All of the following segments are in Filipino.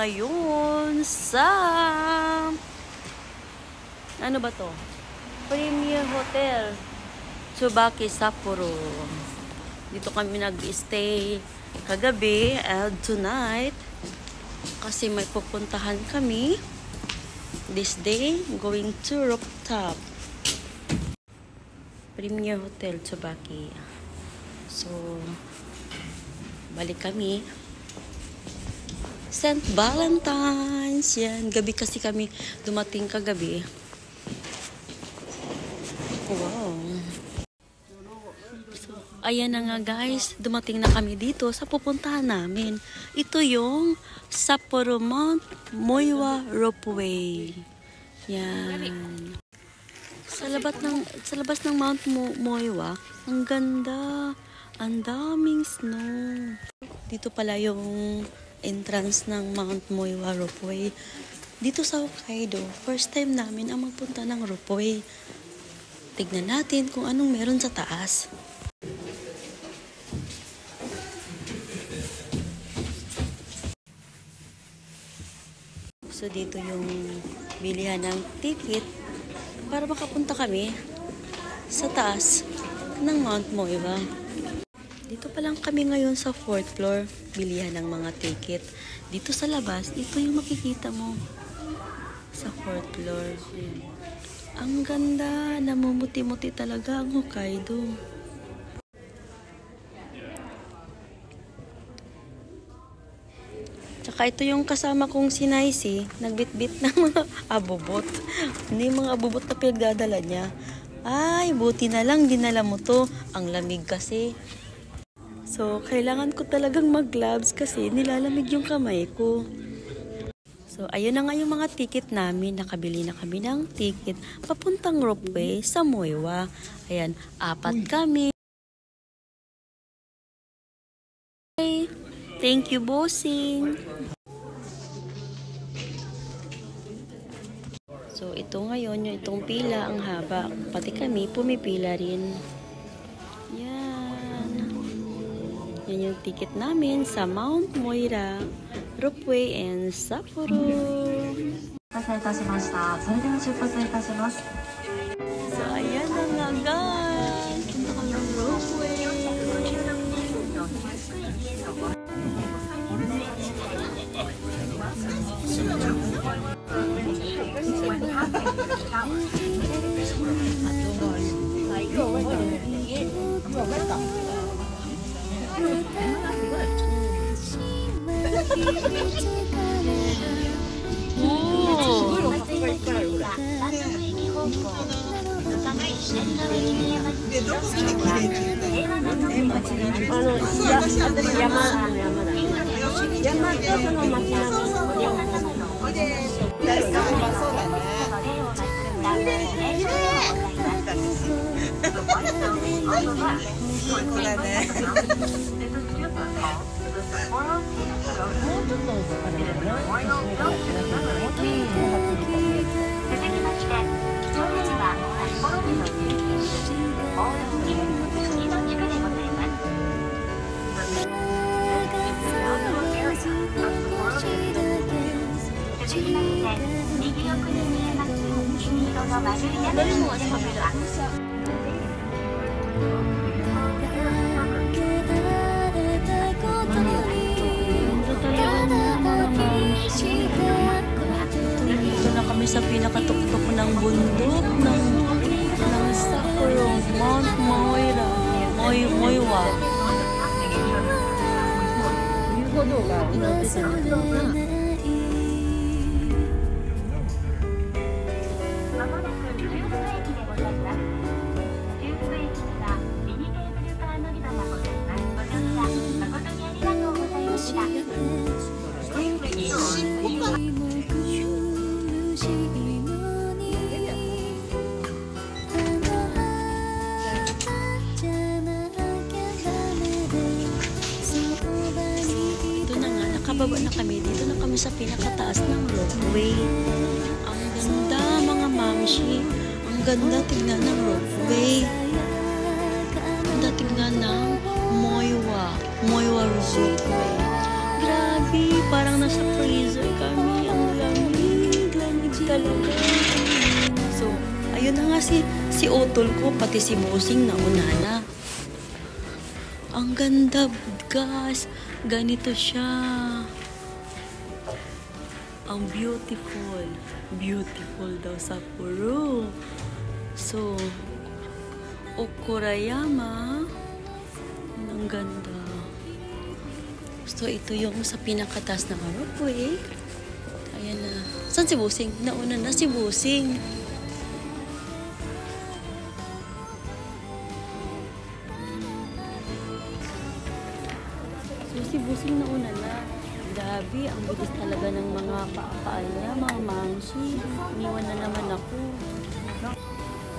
ngayon sa ano ba to? Premier Hotel Tsubaki, Sapporo. Dito kami nag-stay kagabi and tonight kasi may pupuntahan kami this day, going to rooftop. Premier Hotel Tsubaki. So balik kami. St. Valentine's. Yan. Gabi kasi kami dumating kagabi. Wow. So, ayan na nga guys. Dumating na kami dito sa pupuntahan namin. Ito yung Sapporo Mount Moiwa Ropeway. Yan. Sa labas ng Mount Moiwa, ang ganda. Ang daming snow. Dito pala yung entrance ng Mount Moiwa Ropeway. Dito sa Hokkaido, first time namin ang magpunta ng ropeway. Tignan natin kung anong meron sa taas. So dito yung bilihan ng ticket para makapunta kami sa taas ng Mount Moiwa. Dito pa lang kami ngayon sa 4th floor, bilihan ng mga ticket. Dito sa labas, ito yung makikita mo sa 4th floor. Ang ganda, namumuti-muti talaga ang Hokkaido. Tsaka ito yung kasama kong si Naisi, nagbitbit ng mga abubot. Hindi mga abubot na pinagdadala niya. Ay, buti na lang dinala mo to. Ang lamig kasi. So, kailangan ko talagang mag-gloves kasi nilalamig yung kamay ko. So, ayun na nga yung mga ticket namin. Nakabili na kami ng ticket papuntang ropeway sa Moiwa. Ayan, 4 kami. Thank you, bossing. So, ito ngayon, yung itong pila, ang haba. Pati kami, pumipila rin. Yan yung ticket namin sa Mount Moira Ropeway and Sapporo. So, ayan na nga guys. Punta kami ng ropeway. Kami sa pinakatuktok ng bundok ng Sapporo, Mount Moira, Moiwa. Nakababa na kami. Dito na kami sa pinakataas ng ropeway. Ang ganda mga mamshi. Ang ganda tingnan ng ropeway. Ang ganda tingnan ng Moiwa ropeway. Grabe, parang nasa freezer ka. talaga. So, ayun na nga si Otol ko, pati si Bossing nauna na. Ang ganda, guys. Ganito siya. Ang beautiful. Beautiful daw Sapporo. So, Okurayama. Ang ganda. So, ito yung sa pinakataas na ropeway. Ayan na. Saan si Bossing? Nauna na si Bossing. So, si Bossing nauna na. Grabe, ang bilis talaga ng mga paapaan niya, mga mangshi. Iniwan na naman ako.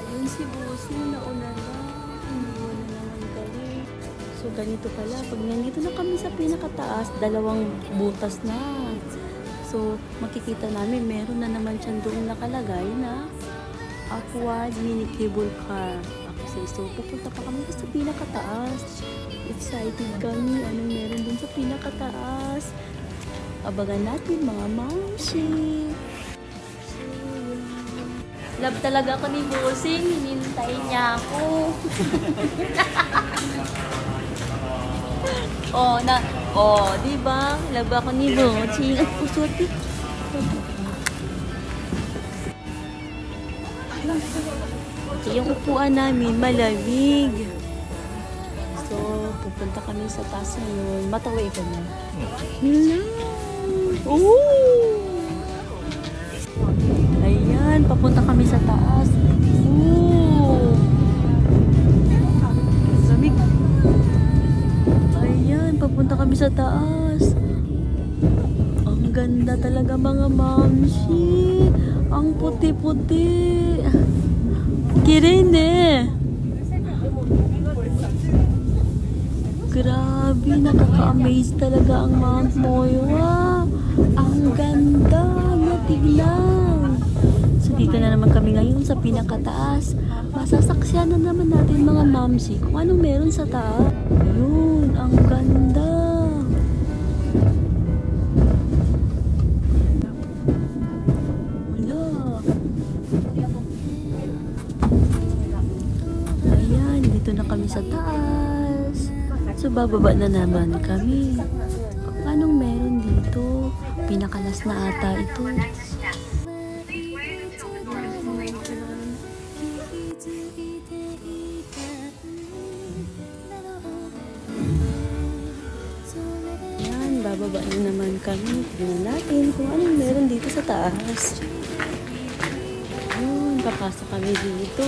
Ayun si Bossing, nauna na. Iniwan na naman kami. So, ganito pala. Pag nandito na kami sa pinakataas, 2 butas na. So, makikita namin, meron na naman siyang doon nakalagay na Aqua Mini Cable Car. Okay, so, pupunta pa kami sa pinakataas. Excited kami. Anong meron dun sa pinakataas? Abangan natin, mga mangshi. So, love talaga ako ni Bossing. Hinintay niya ako. Di ba? Love ako ni Bossing. Ang pusote. Yung upuan namin, malamig. So, pupunta kami sa taas ngayon. Mataway ko na. Hello! Oh! Ayan, papunta kami sa taas. Oh! Lamig. Ayan, papunta kami sa taas. Ang ganda talaga, mga mamshi. Ang puti-puti. Kirene. Grabe, nakaka-amaze talaga ang Mount Moira. Ang ganda na tignan. So, dito na naman kami ngayon sa pinakataas. Masasaksiyan na naman natin, mga mamsi, kung anong meron sa taas. Ayun, ang ganda. Wala. Ayan, dito na kami sa taas. So, bababa na naman kami. Kung anong meron dito, pinakalas na ata ito. Yan, bababa na naman kami. Tignan natin kung anong meron dito sa taas. Yun, papasok kami dito.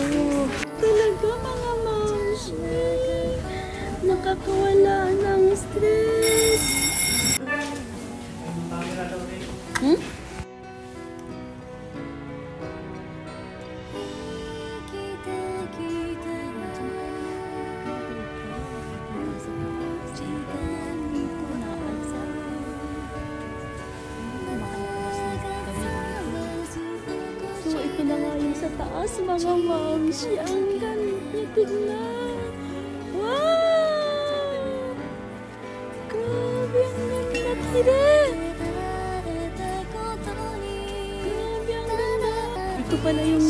Talaga, mga mamshi. Nakakawala ng stress. So, ito na nga yung sa taas, mga mamshi. Ang ganda, tignan. Wow! Grabe, ang ganda, tignan. Grabe, ang ganda. Ito pala yung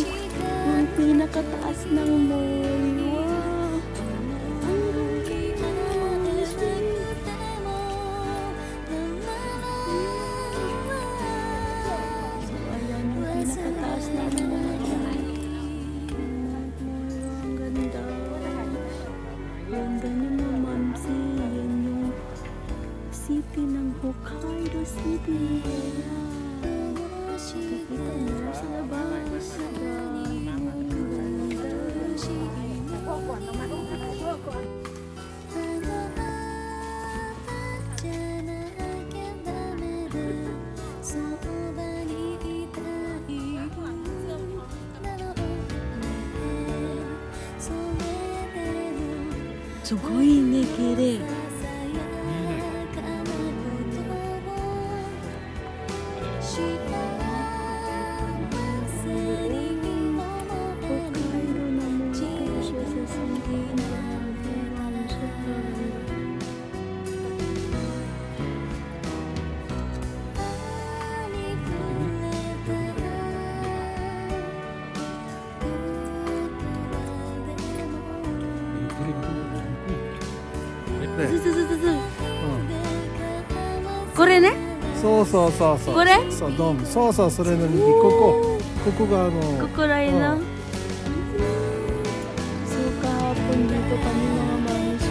pinakataas ng mall. Wow! Ang ganda. So, ayan yung pinakataas ng mall. Ang ganda. Ganda niyo, mga mamsi. Yan yung city ng Hokkaido City. Nakikita niyo sa labas. Ang ganda. Sugoi ne, kirei. で、これね。そうそうそうそう。これ？そうドーム。そうそうそれの右ここがここらへんな。So kahapon dito kami mga mamis.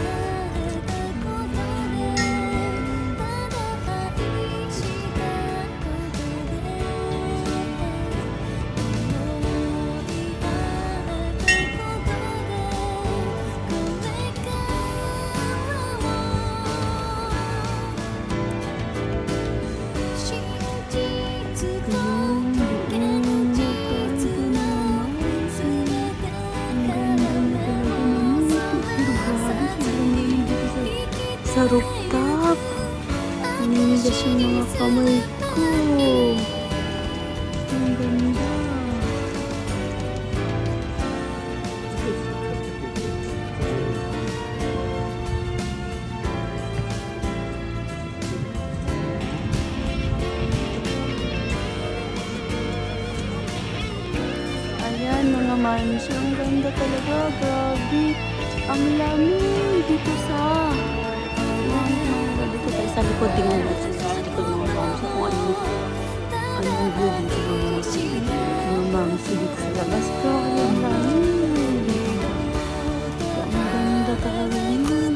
Sa rooftop, naninigas yung mga kamay ko. Ang ganda. Ayan mga manis, ang ganda talaga, grabe. Ang lamig dito sa dito tayo sa likod, tingnan natin sa likod ng mga mamsi kung anong view dito mga mamsi dito sa labas. Pero ang lamig, ang ganda talaga yun.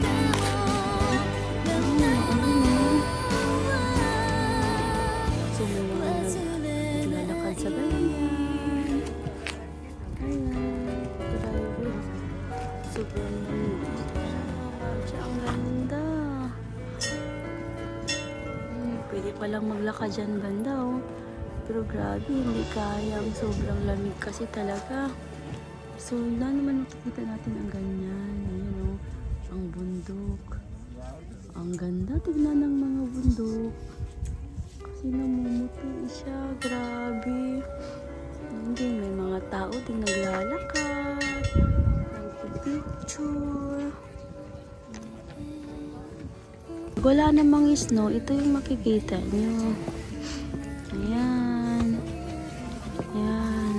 So may mga naglalakad sa ganyan. Ayan, grabe, sobrang lamig. Ang ganda. Pwede palang maglakad dyan banda, oh. Pero grabe, hindi kaya. Ang sobrang lamig kasi talaga. So, na naman makikita natin ang ganyan. Ayan, oh. Ang bundok. Ang ganda. Tignan ng mga bundok. Kasi namumuti siya. Grabe. Hindi, may mga tao din naglalakad. Nagpipicture. Wala namang snow, ito yung makikita nyo. Ayan. Ayan.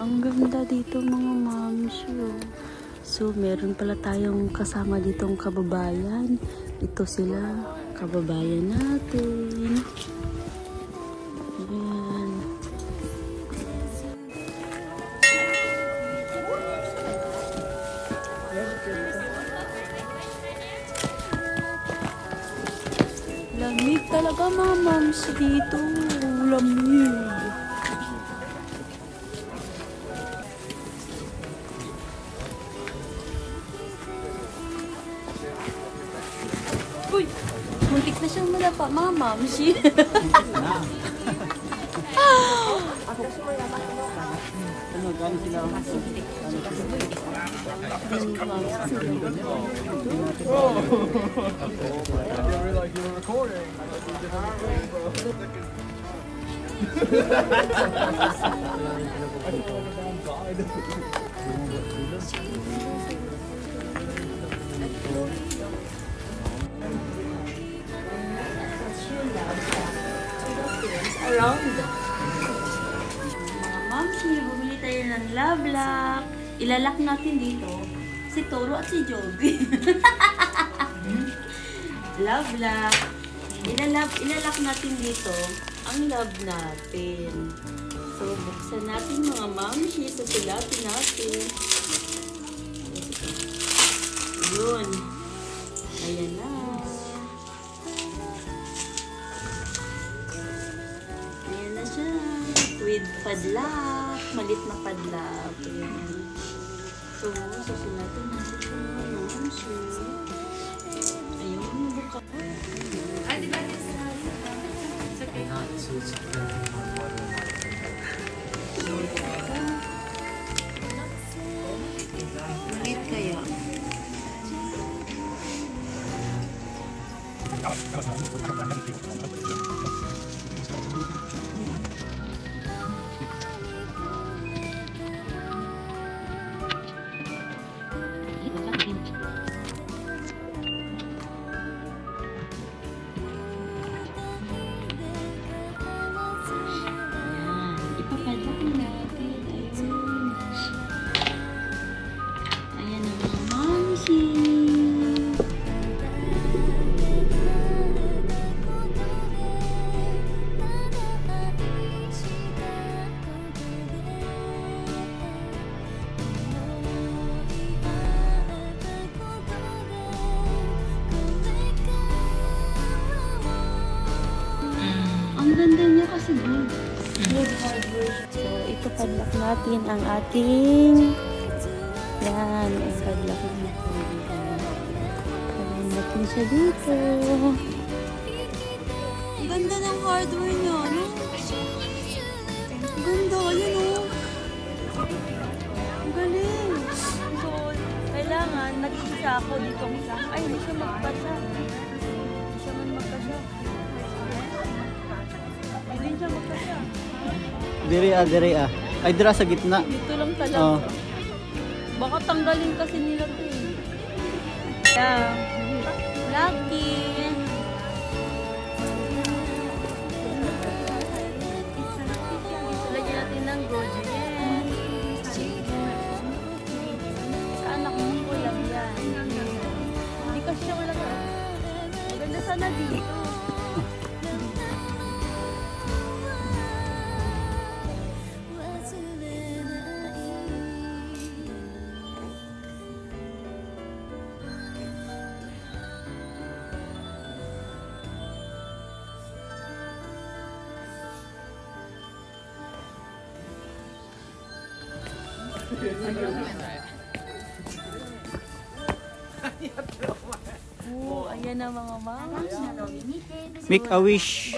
Ang ganda dito mga mams. So, meron pala tayong kasama ditong kababayan. Ito sila, kababayan natin. Ayan. Lamig talaga mga mams dito. Lamig. Uy! Muntik na siyang malapa mga mams. Around. Mga mamsi, bumili tayo ng love lock. Ilalak natin dito si Toro at si Joby. Love lock. Ilalak natin dito ang love natin. So, buksan natin mga mamsi. So, silapin natin. Yun. Ayan na. Ayan na siya. With padlock. Malit na padlock. Ayan. So, susunatan natin ito mga mamsi. Ayun, nabuka. Ay, di ba? It's okay. Malit kaya. Ayan na. ganda niya kasi good. Good hardware. So, ito padlock natin ang ating yan, ang padlock natin. Pagyan natin siya dito. Ang ganda ng hardware niya, no? Ang ganda, yun o. Ang galing. So, kailangan nag-isa ako dito sa... Ay, hindi siya magpasa. Hindi siya man magpasa. Hindi siya magpasa. Diri ah. Ay, dira sa gitna. Dito lang talaga. Oh. Baka tanggalin kasi nila ito eh. Yeah. Lucky. Lagyan natin ng goji. Sa anak mo ko lang yan. Hindi kasi siya wala ka. Maganda sana dito. Oh, ayan na mga moms. Make a wish.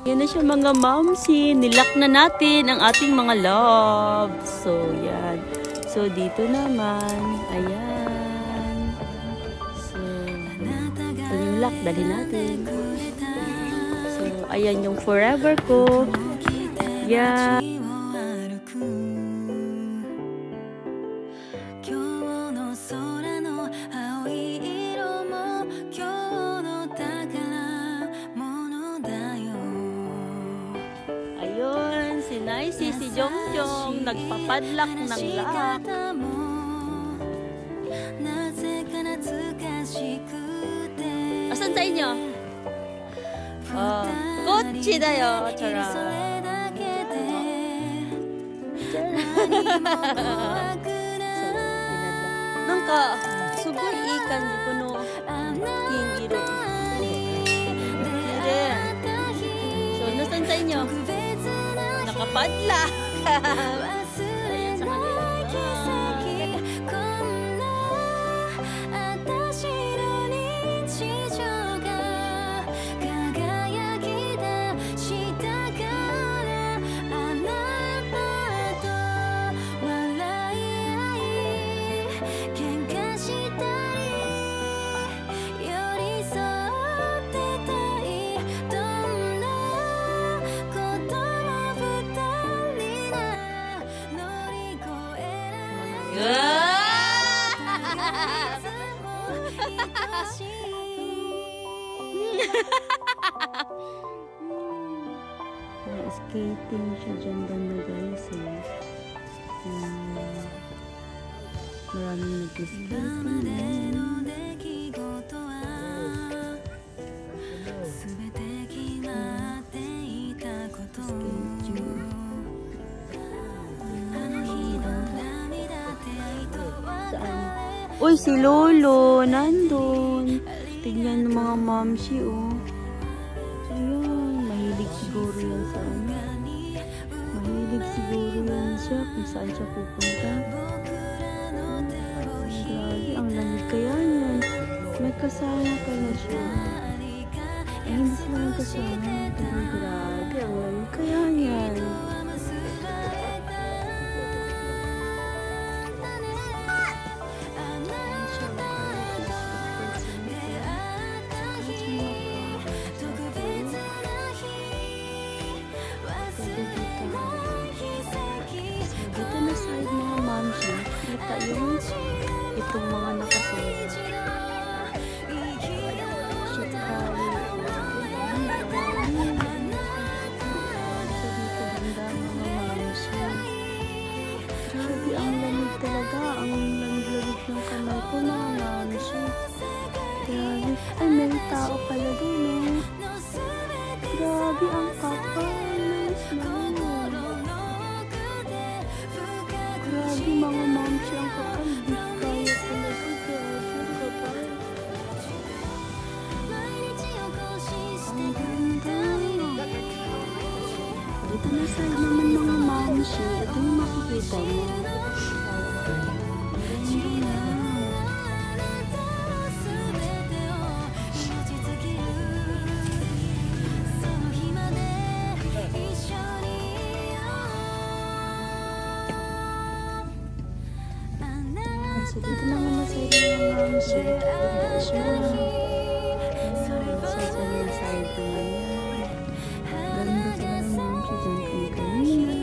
Ayan na siya mga momsi. Nilock na natin ang ating mga love. So, yan. So, dito naman. Ayan. So, ito yung lock. Dali natin. So, ayan yung forever ko. Yan. Si Jongjong nagpapadlock ng lock. Asan sa inyo? Gucci dayo. Chara. Nangka sugoy ikan di kuno king iro. So, nasan sa inyo? Nakapadlock. Ayan sa kanila. Skating siya dyan banda guys eh. Maraming nag-skating. Uy, si Lolo nandun. Tignan ng mga momsi oh. Ayan, mahilig siguro yan sa ano. Mahilig siguro yan siya kung saan siya pupunta. Grabe, ang lamig kaya yan. May kasama kaya siya. Ay, hindi sila magkasama. Pero grabe, ang lamig kaya yan. Dito na side mga momsi, kita yung itong mga nakasulat. Shikari. So dito banda mga momsi. Grabe, ang lamig talaga. Ang lamig-lamig ng kamay ko mga momsi. Grabe. Ay, may tao pala doon eh. Grabe, ang kapal. Grabe mga momsi, ang kapal. Di kaya talaga. Grabe, other side naman mga mamshi. Ito yung makikita mo. Ganda na. So, dito naman na side ng mamshi. Ganda siya. Sa dyan side naman yan. Ganda sila ng mamshi. Dyan kanina.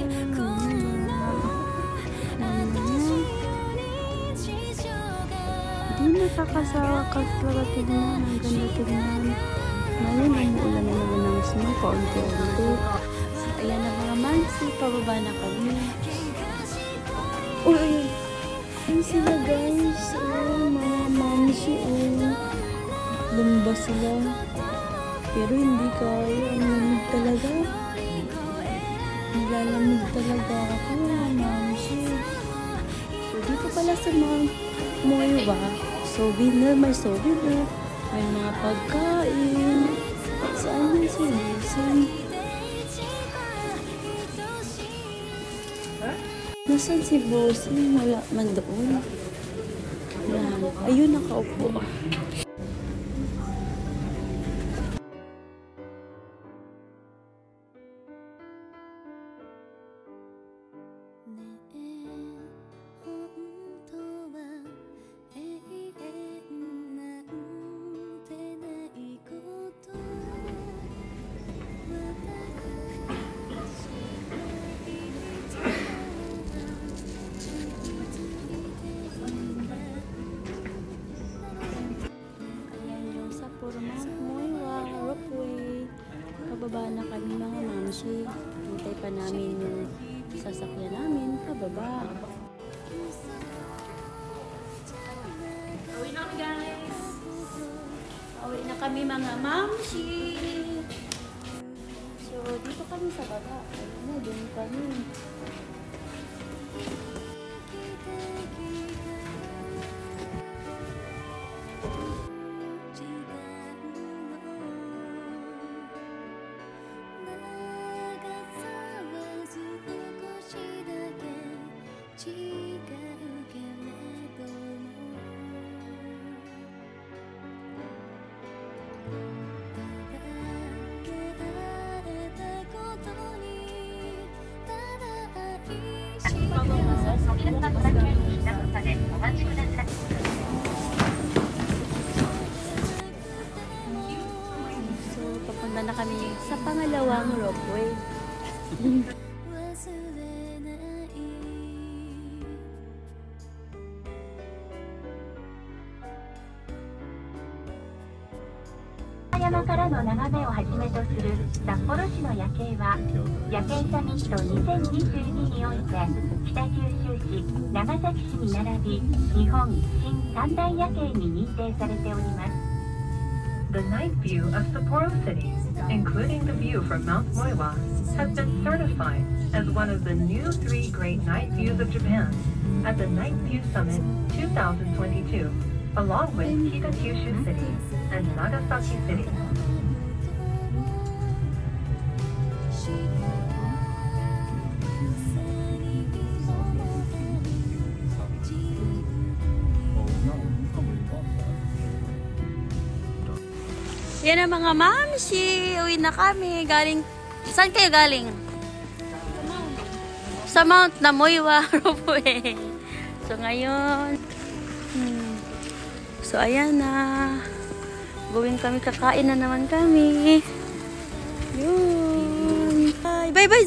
Hindi nakakasawa kasi talaga tignan. Ang ganda tignan. Ngayon, umuulan na naman ng snow. Paunti-unti. So, ayan na mga mamshi. Pababa na kami. Uy! Ayan sila guys. Oh, mga mamshi. Oh. Lumba sila. Pero hindi kaya. Ang lamig talaga. Nilalamig talaga ako. Mamshi. So, dito pala sa Mount Moiwa. Souvenir. May souvenir. May mga pagkain. Saan yung sinusan? Nasaan si Bossy? Wala man doon. Yan. Ayun, nakaupo. Mount Moiwa Ropeway. Pababa na kami mga mamshi. Hintay pa namin yung sasakyan namin pababa. Uwi na kami guys. Uwi na kami mga mamshi. So dito kami sa baba. Ayun na, dun kami. So, papunta na kami sa pangalawang ropeway.山からの眺めをはじめとする札幌市の夜景は夜景サミット2022において北九州市、長崎市に並び日本新三大夜景に認定されております。The night view of Sapporo City, including the view from Mount Moiwa, has been certified as one of the new 3 great night views of Japan at the Night View Summit 2022, along with Kitakyushu City and Nagasaki City. Yan ang mga mamshi. Uwi na kami. Galing, saan kayo galing? Sa Mount Moiwa Ropeway. So ngayon, so ayan na. Gawin kami, kakain na naman kami. Yun. Bye bye, bye,